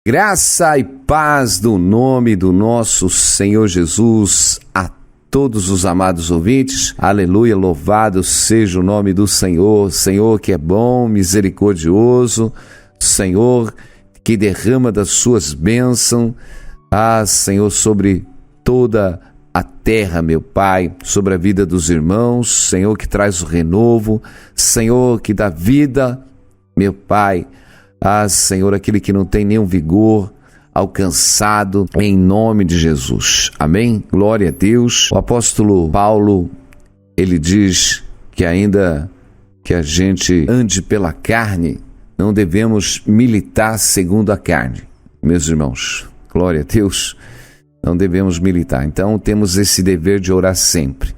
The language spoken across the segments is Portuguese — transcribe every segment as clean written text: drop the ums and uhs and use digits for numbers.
Graça e paz do nome do nosso Senhor Jesus a todos os amados ouvintes. Aleluia, louvado seja o nome do Senhor. Senhor que é bom, misericordioso, Senhor que derrama das suas bênçãos, Senhor, sobre toda a terra, meu Pai, sobre a vida dos irmãos, Senhor que traz o renovo, Senhor que dá vida, meu Pai, Senhor, aquele que não tem nenhum vigor, alcançado em nome de Jesus. Amém? Glória a Deus. O apóstolo Paulo, ele diz que ainda que a gente ande pela carne, não devemos militar segundo a carne. Meus irmãos, glória a Deus, não devemos militar. Então temos esse dever de orar sempre.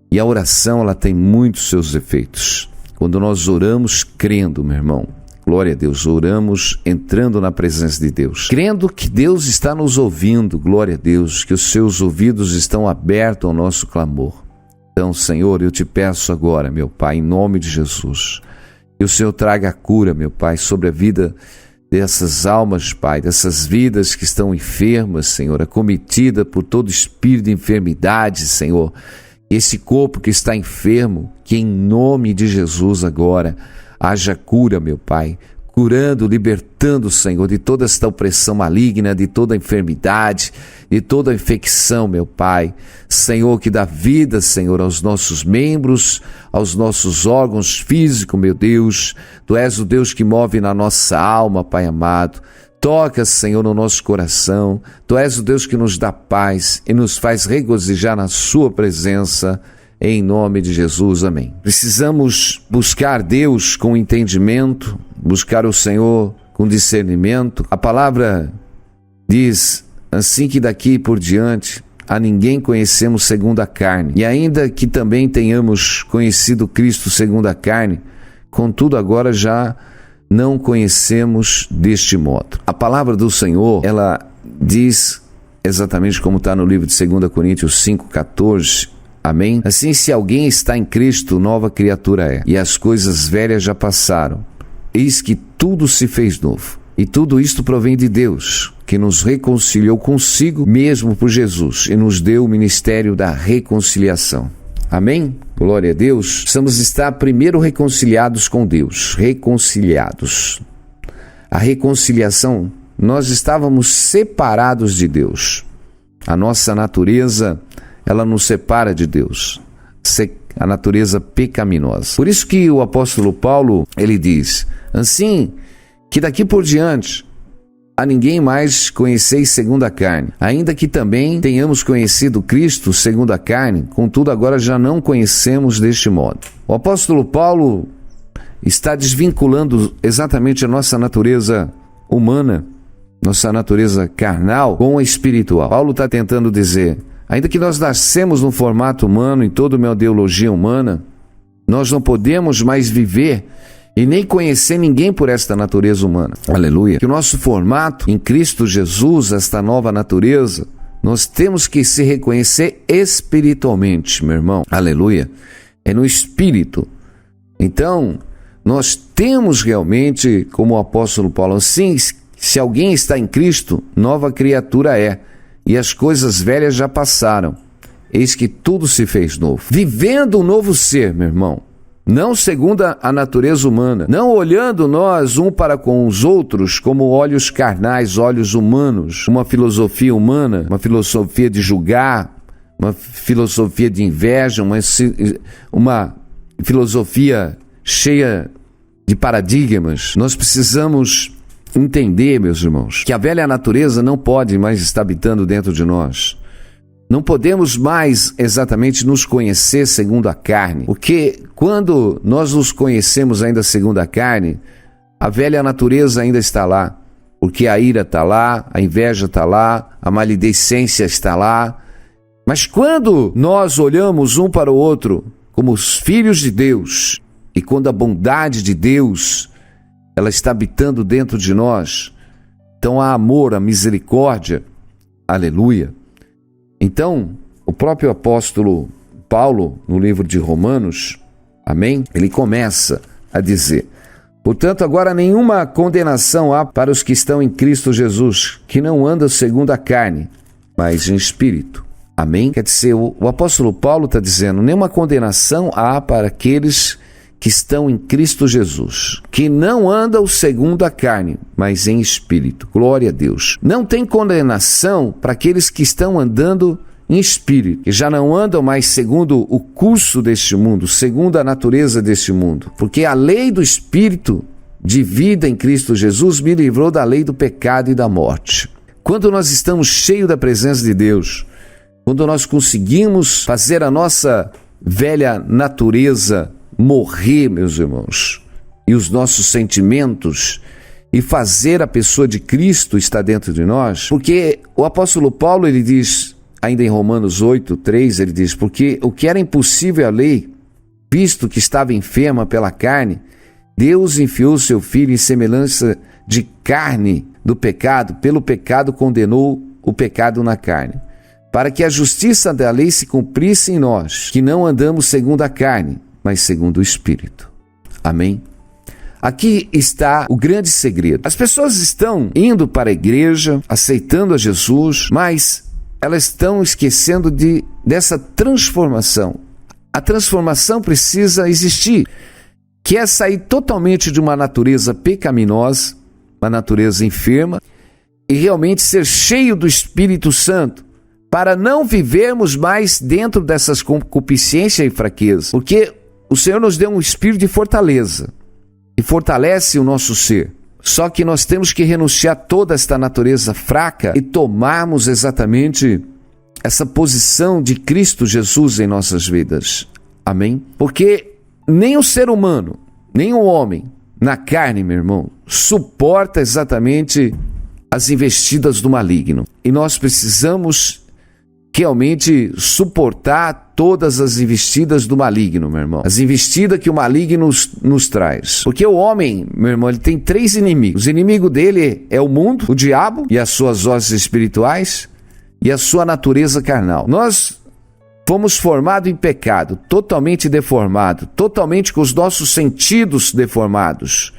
E a oração, ela tem muitos seus efeitos. Quando nós oramos crendo, meu irmão, glória a Deus, oramos entrando na presença de Deus, crendo que Deus está nos ouvindo, glória a Deus, que os seus ouvidos estão abertos ao nosso clamor. Então, Senhor, eu te peço agora, meu Pai, em nome de Jesus, que o Senhor traga a cura, meu Pai, sobre a vida dessas almas, Pai, dessas vidas que estão enfermas, Senhor, acometida por todo espírito de enfermidade, Senhor, esse corpo que está enfermo, que em nome de Jesus agora haja cura, meu Pai, curando, libertando, Senhor, de toda esta opressão maligna, de toda enfermidade, de toda infecção, meu Pai. Senhor, que dá vida, Senhor, aos nossos membros, aos nossos órgãos físicos, meu Deus. Tu és o Deus que move na nossa alma, Pai amado. Toca, Senhor, no nosso coração. Tu és o Deus que nos dá paz e nos faz regozijar na sua presença. Em nome de Jesus, amém. Precisamos buscar Deus com entendimento, buscar o Senhor com discernimento. A palavra diz assim que daqui por diante a ninguém conhecemos segundo a carne. E ainda que também tenhamos conhecido Cristo segundo a carne, contudo agora já não conhecemos deste modo. A palavra do Senhor, ela diz exatamente como está no livro de 2 Coríntios 5,14, amém? Assim, se alguém está em Cristo, nova criatura é, e as coisas velhas já passaram. Eis que tudo se fez novo. E tudo isto provém de Deus, que nos reconciliou consigo mesmo por Jesus e nos deu o ministério da reconciliação. Amém? Glória a Deus. Precisamos estar primeiro reconciliados com Deus. Reconciliados. A reconciliação, nós estávamos separados de Deus. A nossa natureza, ela nos separa de Deus, a natureza pecaminosa. Por isso que o apóstolo Paulo, ele diz, assim que daqui por diante a ninguém mais conheceis segundo a carne, ainda que também tenhamos conhecido Cristo segundo a carne, contudo agora já não conhecemos deste modo. O apóstolo Paulo está desvinculando exatamente a nossa natureza humana, nossa natureza carnal com a espiritual. Paulo está tentando dizer, ainda que nós nascemos no formato humano, em toda uma ideologia humana, nós não podemos mais viver e nem conhecer ninguém por esta natureza humana. Aleluia. Que o nosso formato em Cristo Jesus, esta nova natureza, nós temos que se reconhecer espiritualmente, meu irmão. Aleluia. É no espírito. Então, nós temos realmente, como o apóstolo Paulo, assim, se alguém está em Cristo, nova criatura é. E as coisas velhas já passaram. Eis que tudo se fez novo. Vivendo um novo ser, meu irmão. Não segundo a natureza humana. Não olhando nós um para com os outros como olhos carnais, olhos humanos. Uma filosofia humana, uma filosofia de julgar, uma filosofia de inveja, uma filosofia cheia de paradigmas. Nós precisamos entender, meus irmãos, que a velha natureza não pode mais estar habitando dentro de nós. Não podemos mais exatamente nos conhecer segundo a carne, porque quando nós nos conhecemos ainda segundo a carne, a velha natureza ainda está lá, porque a ira está lá, a inveja está lá, a maledicência está lá. Mas quando nós olhamos um para o outro como os filhos de Deus, e quando a bondade de Deus ela está habitando dentro de nós, então há amor, a misericórdia, aleluia. Então, o próprio apóstolo Paulo, no livro de Romanos, amém? Ele começa a dizer, Portanto, agora nenhuma condenação há para os que estão em Cristo Jesus, que não andam segundo a carne, mas em espírito. Amém? Quer dizer, o apóstolo Paulo está dizendo, nenhuma condenação há para aqueles que estão em Cristo Jesus, que não andam segundo a carne, mas em espírito. Glória a Deus. Não tem condenação para aqueles que estão andando em espírito, que já não andam mais segundo o curso deste mundo, segundo a natureza deste mundo, porque a lei do espírito de vida em Cristo Jesus me livrou da lei do pecado e da morte. Quando nós estamos cheios da presença de Deus, quando nós conseguimos fazer a nossa velha natureza morrer, meus irmãos, e os nossos sentimentos, e fazer a pessoa de Cristo estar dentro de nós, porque o apóstolo Paulo, ele diz, ainda em Romanos 8:3, ele diz, porque o que era impossível à lei, visto que estava enferma pela carne, Deus enviou seu Filho em semelhança de carne do pecado, pelo pecado condenou o pecado na carne, para que a justiça da lei se cumprisse em nós, que não andamos segundo a carne, mas segundo o Espírito. Amém? Aqui está o grande segredo. As pessoas estão indo para a igreja, aceitando a Jesus, mas elas estão esquecendo dessa transformação. A transformação precisa existir, que é sair totalmente de uma natureza pecaminosa, uma natureza enferma, e realmente ser cheio do Espírito Santo, para não vivermos mais dentro dessas concupiscências e fraquezas, porque o Senhor nos deu um espírito de fortaleza, e fortalece o nosso ser. Só que nós temos que renunciar a toda esta natureza fraca e tomarmos exatamente essa posição de Cristo Jesus em nossas vidas. Amém? Porque nem o ser humano, nem o homem, na carne, meu irmão, suporta exatamente as investidas do maligno. E nós precisamos realmente suportar todas as investidas do maligno, meu irmão. As investidas que o maligno nos traz. Porque o homem, meu irmão, ele tem 3 inimigos. O inimigo dele é o mundo, o diabo e as suas hostes espirituais e a sua natureza carnal. Nós fomos formados em pecado, totalmente deformado, totalmente com os nossos sentidos deformados,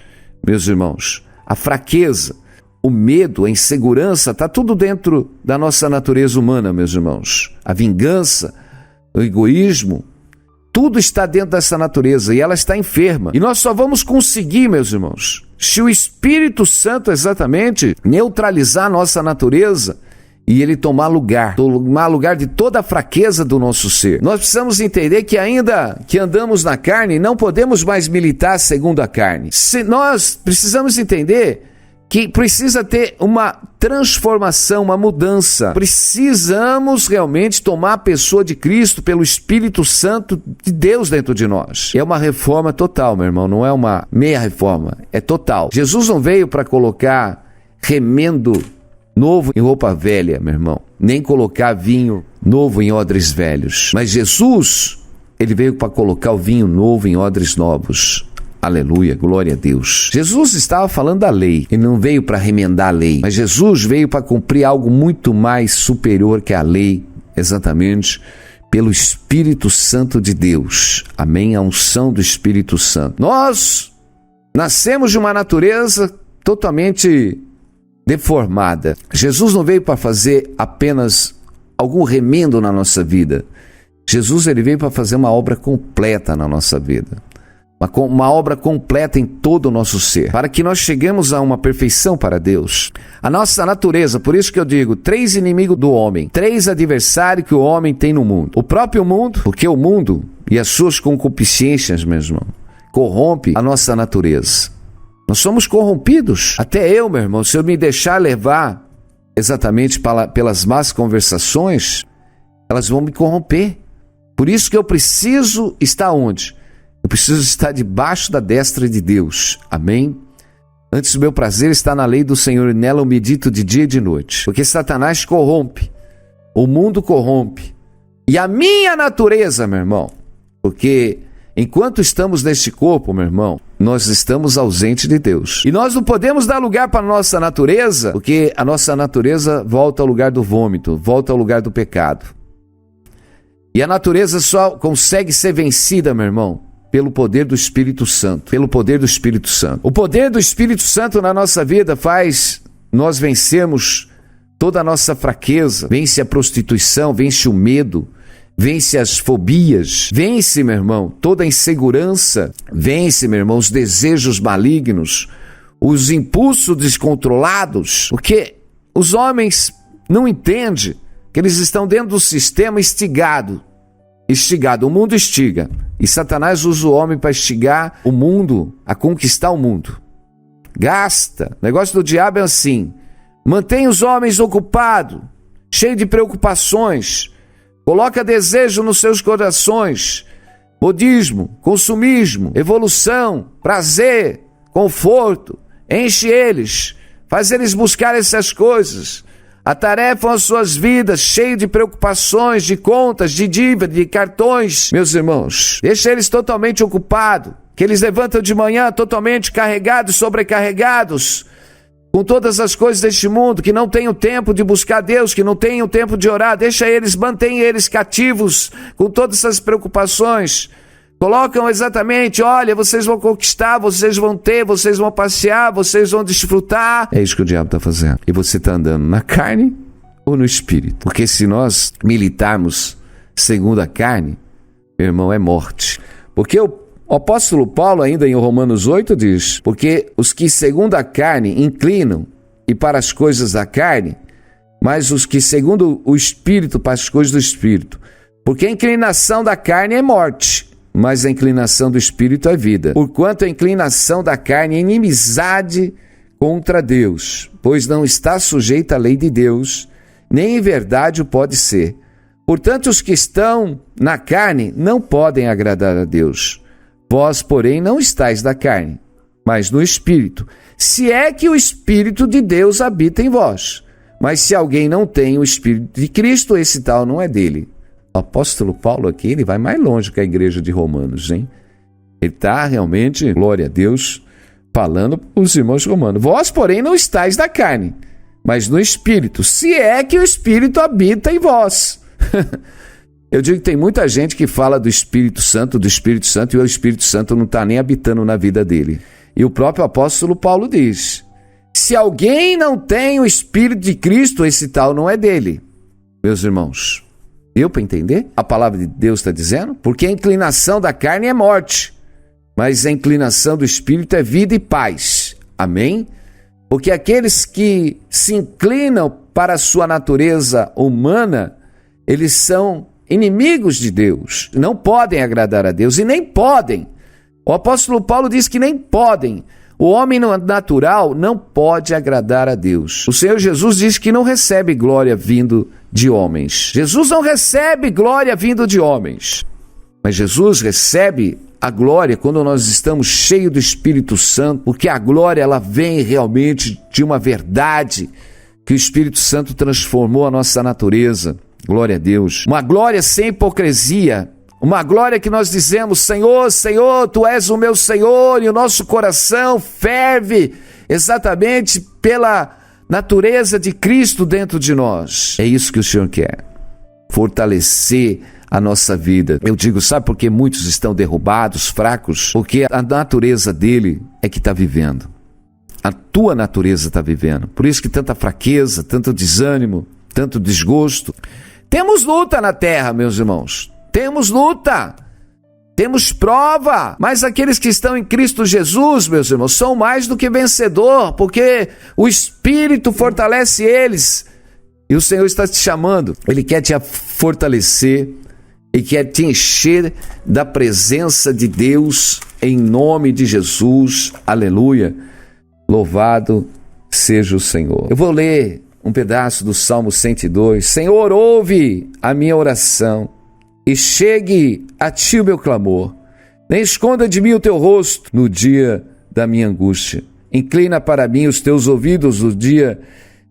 meus irmãos. A fraqueza, o medo, a insegurança, está tudo dentro da nossa natureza humana, meus irmãos. A vingança, o egoísmo, tudo está dentro dessa natureza e ela está enferma. E nós só vamos conseguir, meus irmãos, se o Espírito Santo exatamente neutralizar a nossa natureza e ele tomar lugar de toda a fraqueza do nosso ser. Nós precisamos entender que ainda que andamos na carne, não podemos mais militar segundo a carne. Nós precisamos entender que precisa ter uma transformação, uma mudança. Precisamos realmente tomar a pessoa de Cristo pelo Espírito Santo de Deus dentro de nós. É uma reforma total, meu irmão, não é uma meia reforma, é total. Jesus não veio para colocar remendo novo em roupa velha, meu irmão, nem colocar vinho novo em odres velhos. Mas Jesus, ele veio para colocar o vinho novo em odres novos. Aleluia, glória a Deus. Jesus estava falando da lei, ele não veio para remendar a lei, mas Jesus veio para cumprir algo muito mais superior que a lei, exatamente pelo Espírito Santo de Deus. Amém? A unção do Espírito Santo. Nós nascemos de uma natureza totalmente deformada. Jesus não veio para fazer apenas algum remendo na nossa vida. Jesus, ele veio para fazer uma obra completa na nossa vida. Uma obra completa em todo o nosso ser, para que nós cheguemos a uma perfeição para Deus. A nossa natureza, por isso que eu digo, 3 inimigos do homem, 3 adversários que o homem tem no mundo. O próprio mundo, porque o mundo e as suas concupiscências, meu irmão, corrompe a nossa natureza. Nós somos corrompidos. Até eu, meu irmão, se eu me deixar levar exatamente pelas más conversações, elas vão me corromper. Por isso que eu preciso estar onde? Eu preciso estar debaixo da destra de Deus. Amém? Antes o meu prazer está na lei do Senhor, e nela eu medito de dia e de noite. Porque Satanás corrompe, o mundo corrompe. E a minha natureza, meu irmão, porque enquanto estamos neste corpo, meu irmão, nós estamos ausentes de Deus. E nós não podemos dar lugar para a nossa natureza, porque a nossa natureza volta ao lugar do vômito, volta ao lugar do pecado. E a natureza só consegue ser vencida, meu irmão, pelo poder do Espírito Santo. Pelo poder do Espírito Santo. O poder do Espírito Santo na nossa vida faz nós vencermos toda a nossa fraqueza. Vence a prostituição, vence o medo, vence as fobias, vence, meu irmão, toda a insegurança, vence, meu irmão, os desejos malignos, os impulsos descontrolados, porque os homens não entendem que eles estão dentro do sistema instigado, o mundo instiga, e Satanás usa o homem para instigar o mundo, a conquistar o mundo. Gasta, o negócio do diabo é assim, mantém os homens ocupados, cheios de preocupações, coloca desejo nos seus corações, modismo, consumismo, evolução, prazer, conforto, enche eles, faz eles buscar essas coisas, atarefam as suas vidas cheias de preocupações, de contas, de dívida, de cartões. Meus irmãos, deixa eles totalmente ocupados, que eles levantam de manhã totalmente carregados, sobrecarregados, com todas as coisas deste mundo, que não têm o tempo de buscar Deus, que não têm o tempo de orar. Deixa eles, mantém eles cativos com todas essas preocupações. Colocam exatamente, olha, vocês vão conquistar, vocês vão ter, vocês vão passear, vocês vão desfrutar. É isso que o diabo está fazendo. E você está andando na carne ou no espírito? Porque se nós militarmos segundo a carne, meu irmão, é morte. Porque o apóstolo Paulo, ainda em Romanos 8, diz: porque os que segundo a carne inclinam e para as coisas da carne, mas os que segundo o espírito para as coisas do espírito. Porque a inclinação da carne é morte, mas a inclinação do espírito é vida. Porquanto a inclinação da carne é inimizade contra Deus, pois não está sujeita à lei de Deus, nem em verdade o pode ser. Portanto, os que estão na carne não podem agradar a Deus. Vós, porém, não estáis da carne, mas no Espírito, se é que o Espírito de Deus habita em vós. Mas se alguém não tem o Espírito de Cristo, esse tal não é dele. O apóstolo Paulo aqui, ele vai mais longe que a igreja de Romanos, hein? Ele está realmente, glória a Deus, falando para os irmãos romanos. Vós, porém, não estáis da carne, mas no Espírito, se é que o Espírito habita em vós. Eu digo que tem muita gente que fala do Espírito Santo, e o Espírito Santo não está nem habitando na vida dele. E o próprio apóstolo Paulo diz: se alguém não tem o Espírito de Cristo, esse tal não é dele. Meus irmãos, deu para entender? A palavra de Deus está dizendo? Porque a inclinação da carne é morte, mas a inclinação do Espírito é vida e paz. Amém? Porque aqueles que se inclinam para a sua natureza humana, eles são inimigos de Deus, não podem agradar a Deus e nem podem. O apóstolo Paulo diz que nem podem. O homem natural não pode agradar a Deus. O Senhor Jesus diz que não recebe glória vindo de homens. Jesus não recebe glória vindo de homens. Mas Jesus recebe a glória quando nós estamos cheios do Espírito Santo, porque a glória ela vem realmente de uma verdade que o Espírito Santo transformou a nossa natureza. Glória a Deus. Uma glória sem hipocrisia. Uma glória que nós dizemos: Senhor, Senhor, Tu és o meu Senhor, e o nosso coração ferve exatamente pela natureza de Cristo dentro de nós. É isso que o Senhor quer. Fortalecer a nossa vida. Eu digo, sabe por que muitos estão derrubados, fracos? Porque a natureza dele é que está vivendo. A tua natureza está vivendo. Por isso que tanta fraqueza, tanto desânimo, tanto desgosto. Temos luta na terra, meus irmãos. Temos luta. Temos prova. Mas aqueles que estão em Cristo Jesus, meus irmãos, são mais do que vencedor, porque o Espírito fortalece eles. E o Senhor está te chamando. Ele quer te fortalecer e quer te encher da presença de Deus em nome de Jesus. Aleluia. Louvado seja o Senhor. Eu vou ler um pedaço do Salmo 102. Senhor, ouve a minha oração e chegue a ti o meu clamor. Nem esconda de mim o teu rosto no dia da minha angústia. Inclina para mim os teus ouvidos no dia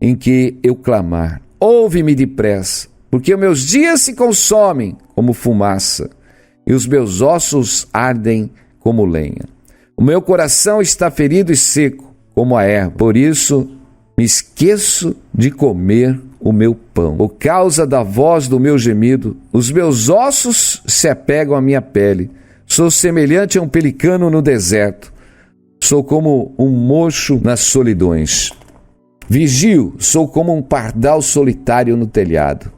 em que eu clamar. Ouve-me depressa, porque os meus dias se consomem como fumaça e os meus ossos ardem como lenha. O meu coração está ferido e seco como a erva, por isso me esqueço de comer o meu pão. Por causa da voz do meu gemido, os meus ossos se apegam à minha pele, Sou semelhante a um pelicano no deserto. Sou como um mocho nas solidões. Vigio, sou como um pardal solitário no telhado.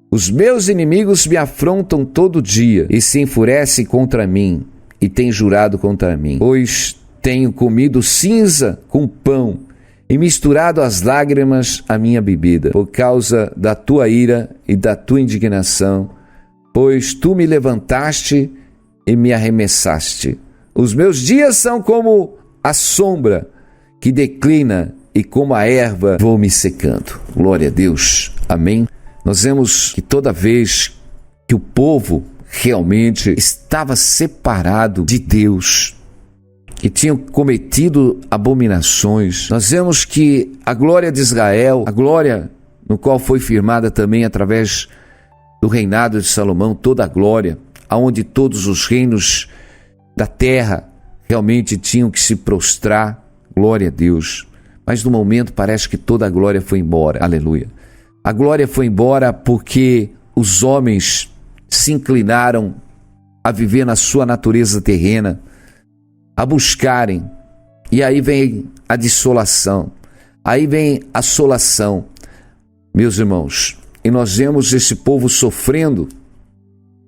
Os meus inimigos me afrontam todo dia e se enfurecem contra mim e têm jurado contra mim. Pois tenho comido cinza com pão e misturado as lágrimas à minha bebida, por causa da tua ira e da tua indignação, pois tu me levantaste e me arremessaste. Os meus dias são como a sombra que declina e como a erva vou me secando. Glória a Deus. Amém. Nós vemos que toda vez que o povo realmente estava separado de Deus, que tinham cometido abominações, nós vemos que a glória de Israel, a glória no qual foi firmada também através do reinado de Salomão, toda a glória, aonde todos os reinos da terra realmente tinham que se prostrar, glória a Deus. Mas no momento parece que toda a glória foi embora, aleluia. A glória foi embora porque os homens se inclinaram a viver na sua natureza terrena, a buscarem, e aí vem a dissolação, aí vem a assolação, meus irmãos, e nós vemos esse povo sofrendo,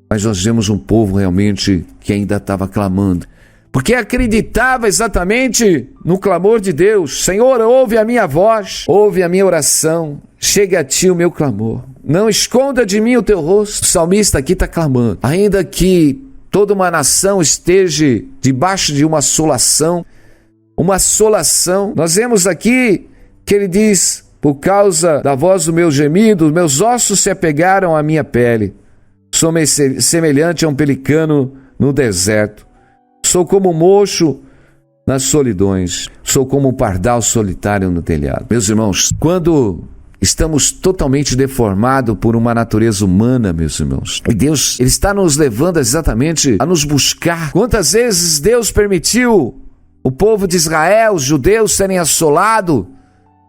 mas nós vemos um povo realmente que ainda estava clamando, porque acreditava exatamente no clamor de Deus. Senhor, ouve a minha voz, ouve a minha oração, chega a ti o meu clamor, não esconda de mim o teu rosto. O salmista aqui está clamando, ainda que toda uma nação esteja debaixo de uma assolação, nós vemos aqui que ele diz, por causa da voz do meu gemido, meus ossos se apegaram à minha pele, sou semelhante a um pelicano no deserto. Sou como um mocho nas solidões. Sou como um pardal solitário no telhado. Meus irmãos, quando estamos totalmente deformados por uma natureza humana, meus irmãos, e Deus, Ele está nos levando exatamente a nos buscar. Quantas vezes Deus permitiu o povo de Israel, os judeus, serem assolados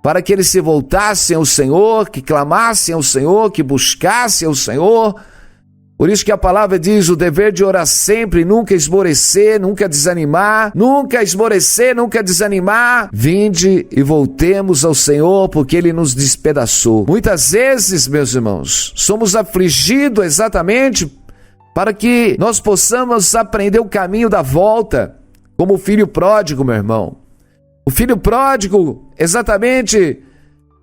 para que eles se voltassem ao Senhor, que clamassem ao Senhor, que buscassem ao Senhor. Por isso que a palavra diz o dever de orar sempre, nunca esmorecer, nunca desanimar, nunca esmorecer, nunca desanimar. Vinde e voltemos ao Senhor, porque Ele nos despedaçou. Muitas vezes, meus irmãos, somos afligidos exatamente para que nós possamos aprender o caminho da volta, como o filho pródigo, meu irmão. O filho pródigo, exatamente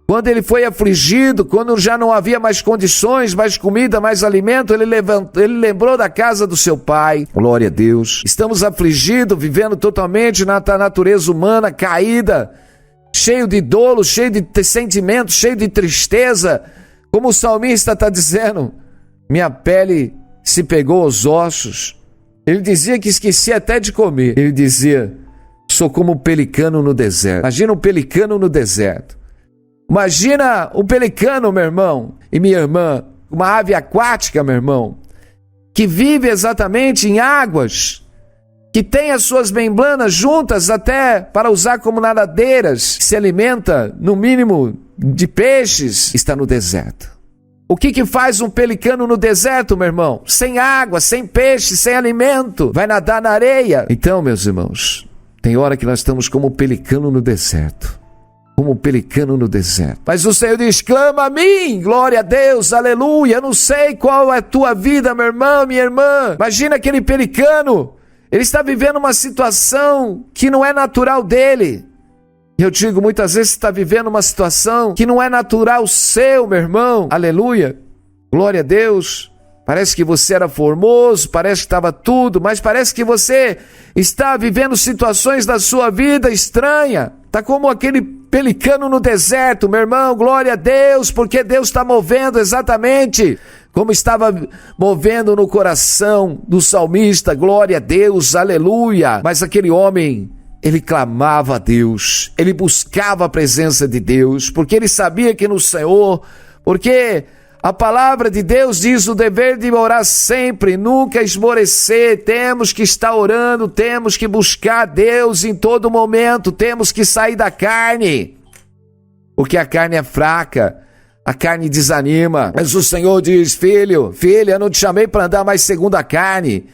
quando ele foi afligido, quando já não havia mais condições, mais comida, mais alimento, ele lembrou da casa do seu pai. Glória a Deus. Estamos afligidos, vivendo totalmente na natureza humana, caída, cheio de dolo, cheio de sentimentos, cheio de tristeza. Como o salmista está dizendo, minha pele se pegou aos ossos. Ele dizia que esquecia até de comer. Ele dizia, sou como um pelicano no deserto. Imagina um pelicano no deserto. Imagina um pelicano, meu irmão e minha irmã, uma ave aquática, meu irmão, que vive exatamente em águas, que tem as suas membranas juntas até para usar como nadadeiras, se alimenta, no mínimo, de peixes, está no deserto. O que faz um pelicano no deserto, meu irmão? Sem água, sem peixe, sem alimento, vai nadar na areia. Então, meus irmãos, tem hora que nós estamos como um pelicano no deserto. Como um pelicano no deserto. Mas o Senhor diz, clama a mim, glória a Deus, aleluia. Eu não sei qual é a tua vida, meu irmão, minha irmã. Imagina aquele pelicano, ele está vivendo uma situação que não é natural dele. E eu digo, muitas vezes você está vivendo uma situação que não é natural seu, meu irmão, aleluia, glória a Deus. Parece que você era formoso, parece que estava tudo, mas parece que você está vivendo situações da sua vida estranha. Está como aquele pelicano no deserto, meu irmão, glória a Deus, porque Deus está movendo exatamente como estava movendo no coração do salmista, glória a Deus, aleluia. Mas aquele homem, ele clamava a Deus, ele buscava a presença de Deus, porque ele sabia que no Senhor, porque a palavra de Deus diz o dever de orar sempre, nunca esmorecer, temos que estar orando, temos que buscar Deus em todo momento, temos que sair da carne, porque a carne é fraca, a carne desanima, mas o Senhor diz, filho, filha, eu não te chamei para andar mais segundo a carne,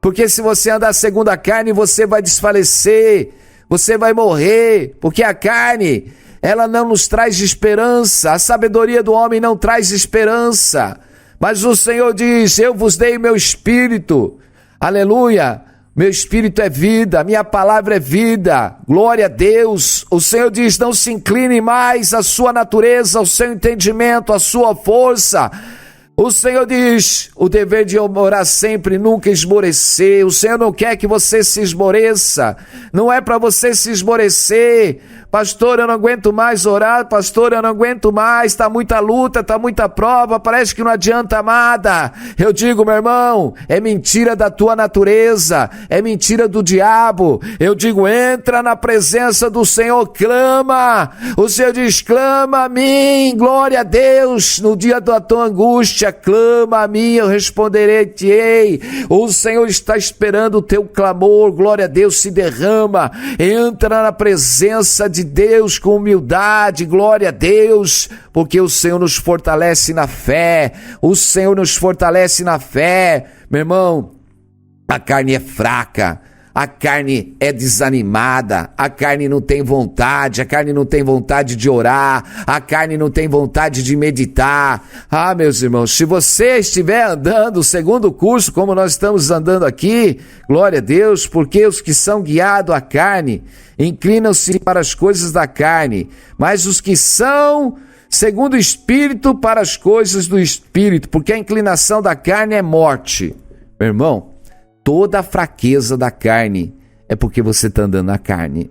Porque se você andar segundo a carne, você vai desfalecer, você vai morrer, porque a carne, ela não nos traz esperança, a sabedoria do homem não traz esperança. Mas o Senhor diz: eu vos dei meu espírito, aleluia, meu espírito é vida, minha palavra é vida, glória a Deus. O Senhor diz: não se incline mais à sua natureza, ao seu entendimento, à sua força. O Senhor diz: o dever de orar sempre, nunca esmorecer. O Senhor não quer que você se esmoreça, não é para você se esmorecer. Pastor, eu não aguento mais orar, pastor, eu não aguento mais, está muita luta, está muita prova, parece que não adianta nada. Eu digo, meu irmão, é mentira da tua natureza, é mentira do diabo. Eu digo, entra na presença do Senhor, clama. O Senhor diz: clama a mim, glória a Deus, no dia da tua angústia, clama a mim, eu responderei-te-ei. O Senhor está esperando o teu clamor, glória a Deus, se derrama, entra na presença de Deus com humildade, glória a Deus, porque o Senhor nos fortalece na fé, o Senhor nos fortalece na fé. Meu irmão, a carne é fraca, a carne é desanimada, a carne não tem vontade, a carne não tem vontade de orar, a carne não tem vontade de meditar. Ah, meus irmãos, se você estiver andando segundo o curso, como nós estamos andando aqui, glória a Deus, porque os que são guiados à carne inclinam-se para as coisas da carne, mas os que são segundo o Espírito para as coisas do Espírito, porque a inclinação da carne é morte. Meu irmão, toda a fraqueza da carne é porque você está andando na carne.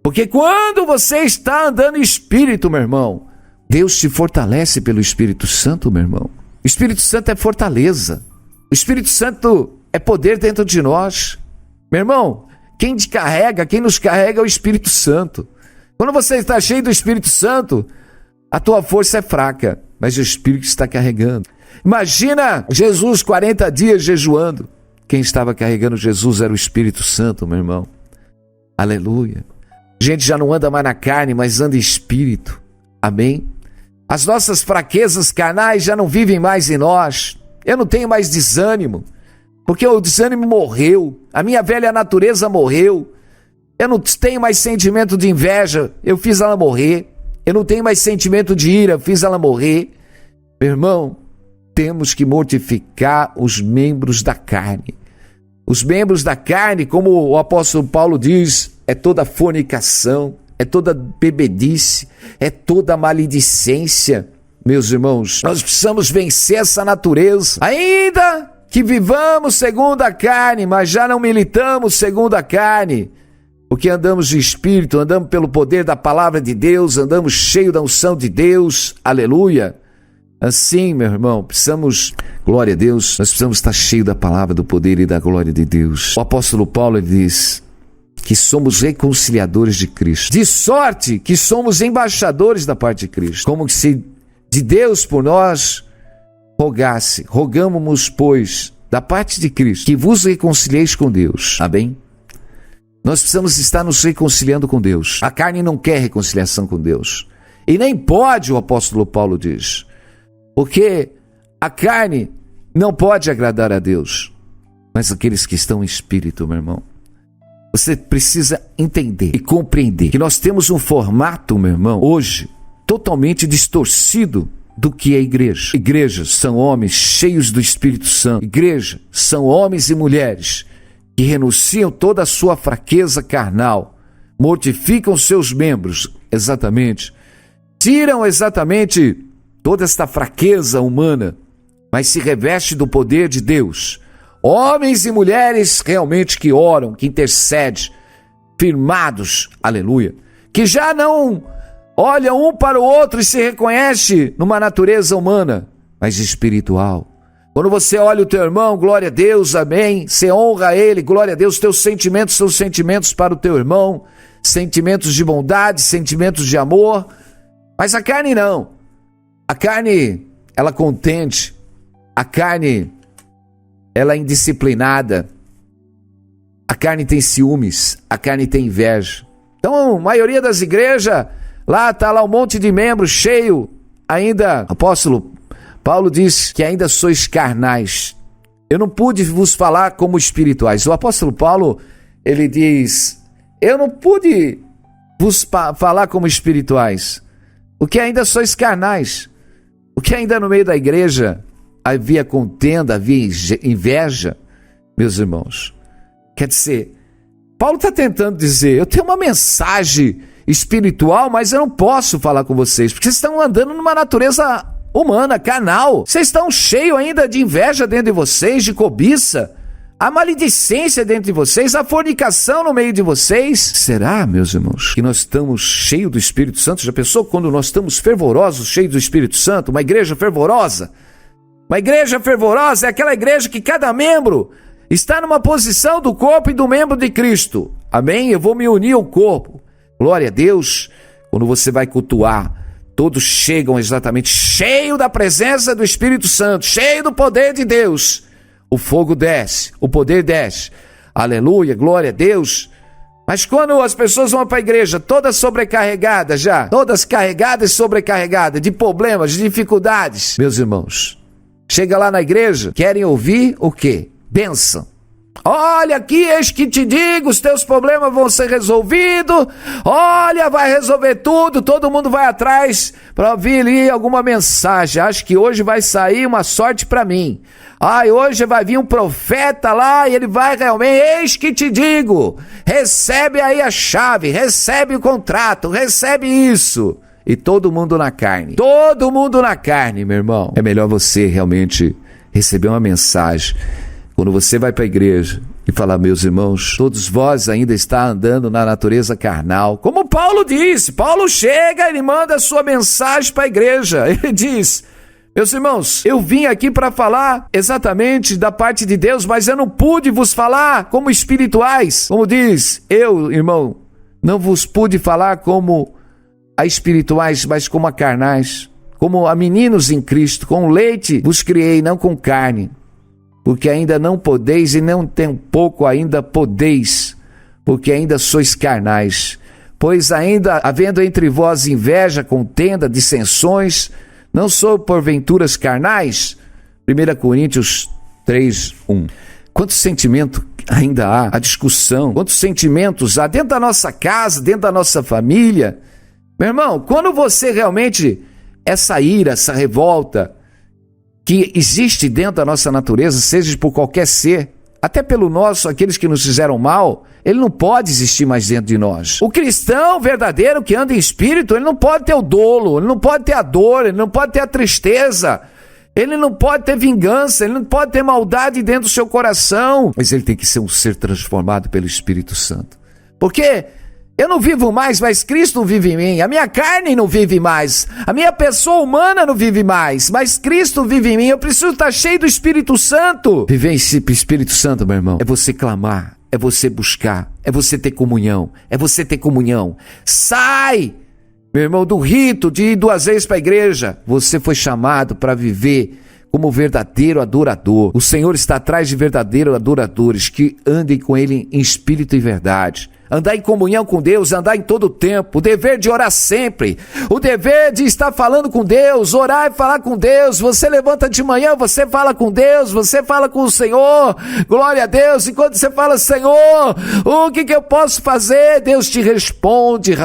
Porque quando você está andando em Espírito, meu irmão, Deus te fortalece pelo Espírito Santo, meu irmão. O Espírito Santo é fortaleza. O Espírito Santo é poder dentro de nós. Meu irmão, quem nos carrega é o Espírito Santo. Quando você está cheio do Espírito Santo, a tua força é fraca, mas o Espírito está carregando. Imagina Jesus 40 dias jejuando. Quem estava carregando Jesus era o Espírito Santo, meu irmão. Aleluia. A gente já não anda mais na carne, mas anda em Espírito. Amém? As nossas fraquezas carnais já não vivem mais em nós. Eu não tenho mais desânimo, porque o desânimo morreu. A minha velha natureza morreu. Eu não tenho mais sentimento de inveja, eu fiz ela morrer. Eu não tenho mais sentimento de ira, eu fiz ela morrer. Meu irmão, temos que mortificar os membros da carne. Os membros da carne, como o apóstolo Paulo diz, é toda fornicação, é toda bebedice, é toda maledicência. Meus irmãos, nós precisamos vencer essa natureza. Ainda que vivamos segundo a carne, mas já não militamos segundo a carne, porque andamos de Espírito, andamos pelo poder da palavra de Deus, andamos cheio da unção de Deus. Aleluia. Assim, meu irmão, precisamos, glória a Deus, nós precisamos estar cheios da palavra, do poder e da glória de Deus. O apóstolo Paulo, ele diz que somos reconciliadores de Cristo, de sorte que somos embaixadores da parte de Cristo, como se de Deus por nós rogasse. Rogamo-vos, pois, da parte de Cristo, que vos reconcilieis com Deus. Amém? Nós precisamos estar nos reconciliando com Deus. A carne não quer reconciliação com Deus. E nem pode, o apóstolo Paulo diz. Porque a carne não pode agradar a Deus, mas aqueles que estão em Espírito, meu irmão. Você precisa entender e compreender que nós temos um formato, meu irmão, hoje, totalmente distorcido do que é igreja. Igrejas são homens cheios do Espírito Santo. Igreja são homens e mulheres que renunciam toda a sua fraqueza carnal, mortificam seus membros, exatamente, tiram exatamente toda esta fraqueza humana, mas se reveste do poder de Deus. Homens e mulheres realmente que oram, que intercedem, firmados, aleluia, que já não olham um para o outro e se reconhecem numa natureza humana, mas espiritual. Quando você olha o teu irmão, glória a Deus, amém, você honra ele, glória a Deus, teus sentimentos são sentimentos para o teu irmão, sentimentos de bondade, sentimentos de amor, mas a carne não. A carne, ela contende, a carne, ela é indisciplinada, a carne tem ciúmes, a carne tem inveja. Então, a maioria das igrejas, lá está lá um monte de membros cheio, ainda, apóstolo Paulo diz que ainda sois carnais, Eu não pude vos falar como espirituais. O apóstolo Paulo, ele diz, eu não pude vos falar como espirituais, porque ainda sois carnais, porque ainda no meio da igreja havia contenda, havia inveja, meus irmãos. Quer dizer, Paulo está tentando dizer, eu tenho uma mensagem espiritual, mas eu não posso falar com vocês, porque vocês estão andando numa natureza humana, carnal. Vocês estão cheios ainda de inveja dentro de vocês, de cobiça, a maledicência dentro de vocês, a fornicação no meio de vocês. Será, meus irmãos, que nós estamos cheios do Espírito Santo? Já pensou quando nós estamos fervorosos, cheios do Espírito Santo? Uma igreja fervorosa? Uma igreja fervorosa é aquela igreja que cada membro está numa posição do corpo e do membro de Cristo. Amém? Eu vou me unir ao corpo. Glória a Deus. Quando você vai cultuar, todos chegam exatamente cheio da presença do Espírito Santo, cheio do poder de Deus. O fogo desce, o poder desce. Aleluia, glória a Deus. Mas quando as pessoas vão para a igreja todas sobrecarregadas já, todas carregadas e sobrecarregadas de problemas, de dificuldades, meus irmãos, chega lá na igreja, querem ouvir o quê? Bênção. Olha aqui, eis que te digo, os teus problemas vão ser resolvidos. Olha, vai resolver tudo, todo mundo vai atrás para ouvir ali alguma mensagem. Acho que hoje vai sair uma sorte para mim. Hoje vai vir um profeta lá e ele vai realmente, eis que te digo, recebe aí a chave, recebe o contrato, recebe isso. E todo mundo na carne. Todo mundo na carne, meu irmão. É melhor você realmente receber uma mensagem. Quando você vai para a igreja e falar, meus irmãos, todos vós ainda está andando na natureza carnal. Como Paulo disse, Paulo chega, ele manda a sua mensagem para a igreja. Ele diz, meus irmãos, eu vim aqui para falar exatamente da parte de Deus, mas eu não pude vos falar como espirituais. Como diz, eu, irmão, não vos pude falar como a espirituais, mas como a carnais. Como a meninos em Cristo, com leite vos criei, não com carne. Porque ainda não podeis e não tem pouco ainda podeis, porque ainda sois carnais. Pois ainda havendo entre vós inveja, contenda, dissensões, não sou porventuras carnais? 1 Coríntios 3:1. Quanto sentimento ainda há, a discussão, quantos sentimentos há dentro da nossa casa, dentro da nossa família. Meu irmão, quando você realmente, essa ira, essa revolta, que existe dentro da nossa natureza, seja por qualquer ser, até pelo nosso, aqueles que nos fizeram mal, ele não pode existir mais dentro de nós. O cristão verdadeiro que anda em espírito, ele não pode ter o dolo, ele não pode ter a dor, ele não pode ter a tristeza, ele não pode ter vingança, ele não pode ter maldade dentro do seu coração, mas ele tem que ser um ser transformado pelo Espírito Santo. Porque eu não vivo mais, mas Cristo vive em mim. A minha carne não vive mais. A minha pessoa humana não vive mais, mas Cristo vive em mim. Eu preciso estar cheio do Espírito Santo. Viver em Espírito Santo, meu irmão, é você clamar, é você buscar, é você ter comunhão, é você ter comunhão. Sai, meu irmão, do rito de ir 2 vezes para a igreja. Você foi chamado para viver como verdadeiro adorador. O Senhor está atrás de verdadeiros adoradores que andem com Ele em espírito e verdade. Andar em comunhão com Deus, andar em todo o tempo, o dever de orar sempre, o dever de estar falando com Deus, orar e falar com Deus. Você levanta de manhã, você fala com Deus, você fala com o Senhor, glória a Deus. E quando você fala, Senhor, o que eu posso fazer? Deus te responde,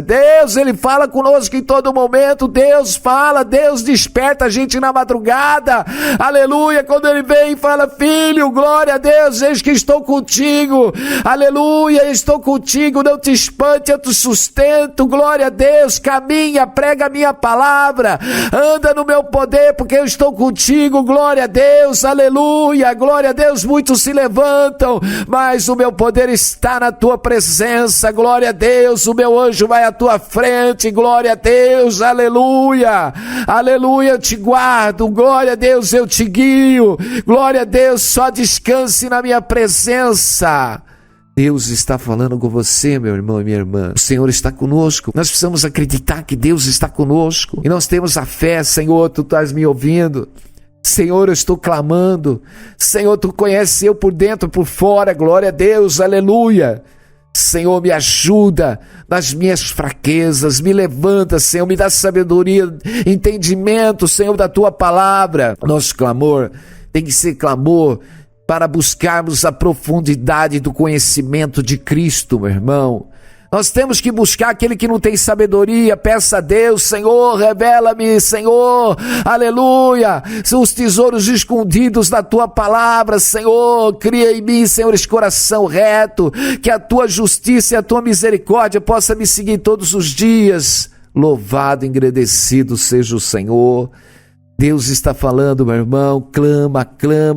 Deus, Ele fala conosco em todo momento. Deus fala, Deus desperta a gente na madrugada, aleluia. Quando Ele vem e fala, filho, glória a Deus, eis que estou contigo, aleluia, estou contigo, não te espante, eu te sustento, glória a Deus. Caminha, prega a minha palavra, anda no meu poder, porque eu estou contigo, glória a Deus, aleluia, glória a Deus. Muitos se levantam, mas o meu poder está na tua presença, glória a Deus. O meu anjo vai à tua frente, glória a Deus, aleluia, aleluia. Eu te guardo, glória a Deus, eu te guio, glória a Deus. Só descanse na minha presença. Deus está falando com você, meu irmão e minha irmã. O Senhor está conosco. Nós precisamos acreditar que Deus está conosco. E nós temos a fé. Senhor, Tu estás me ouvindo. Senhor, eu estou clamando. Senhor, Tu conheces eu por dentro e por fora. Glória a Deus, aleluia. Senhor, me ajuda nas minhas fraquezas. Me levanta, Senhor. Me dá sabedoria, entendimento, Senhor, da Tua palavra. Nosso clamor tem que ser clamor para buscarmos a profundidade do conhecimento de Cristo, meu irmão. Nós temos que buscar aquele que não tem sabedoria. Peça a Deus: Senhor, revela-me, Senhor, aleluia, são os tesouros escondidos da tua palavra, Senhor. Cria em mim, Senhor, esse coração reto, que a tua justiça e a tua misericórdia possa me seguir todos os dias. Louvado, engrandecido seja o Senhor. Deus está falando, meu irmão, clama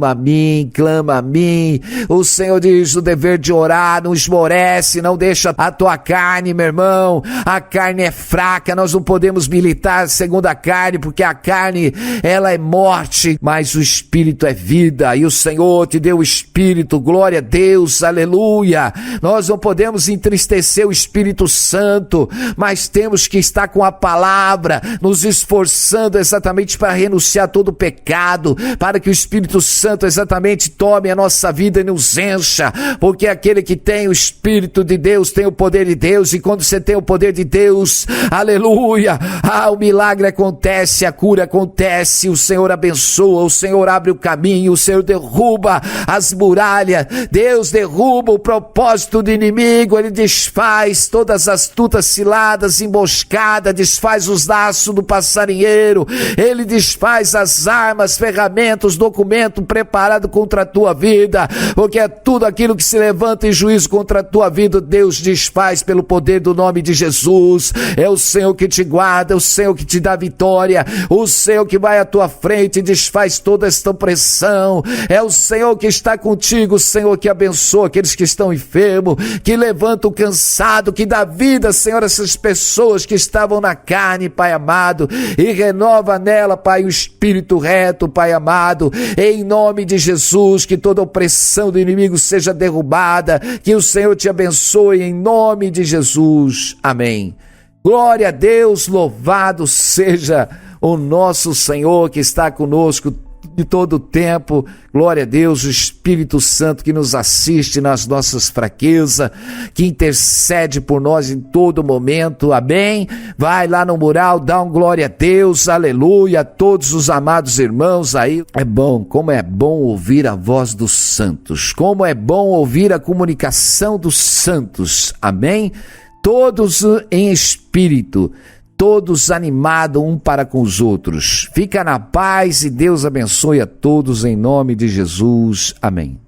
a mim, clama a mim. O Senhor diz: o dever de orar, não esmorece, não deixa a tua carne, meu irmão. A carne é fraca, nós não podemos militar segundo a carne, porque a carne, ela é morte, mas o Espírito é vida, e o Senhor te deu o Espírito, glória a Deus, aleluia. Nós não podemos entristecer o Espírito Santo, mas temos que estar com a palavra, nos esforçando exatamente para renunciar todo o pecado, para que o Espírito Santo exatamente tome a nossa vida e nos encha, porque aquele que tem o Espírito de Deus tem o poder de Deus, e quando você tem o poder de Deus, aleluia, o milagre acontece, a cura acontece, o Senhor abençoa, o Senhor abre o caminho, o Senhor derruba as muralhas, Deus derruba o propósito do inimigo, Ele desfaz todas as astutas ciladas, emboscadas, desfaz os laços do passarinheiro, Ele desfaz as armas, ferramentas, documento preparado contra a tua vida, porque é tudo aquilo que se levanta em juízo contra a tua vida, Deus desfaz pelo poder do nome de Jesus. É o Senhor que te guarda, é o Senhor que te dá vitória, o Senhor que vai à tua frente e desfaz toda esta opressão, é o Senhor que está contigo, o Senhor que abençoa aqueles que estão enfermos, que levanta o cansado, que dá vida, Senhor, a essas pessoas que estavam na carne, Pai amado, e renova nela, Pai, o Espírito reto, Pai amado, em nome de Jesus, que toda opressão do inimigo seja derrubada, que o Senhor te abençoe em nome de Jesus, amém. Glória a Deus, louvado seja o nosso Senhor que está conosco de todo o tempo. Glória a Deus, o Espírito Santo que nos assiste nas nossas fraquezas, que intercede por nós em todo momento, amém? Vai lá no mural, dá um glória a Deus, aleluia, a todos os amados irmãos aí. É bom, como é bom ouvir a voz dos santos, como é bom ouvir a comunicação dos santos, amém? Todos em espírito, todos animados um para com os outros. Fica na paz e Deus abençoe a todos em nome de Jesus. Amém.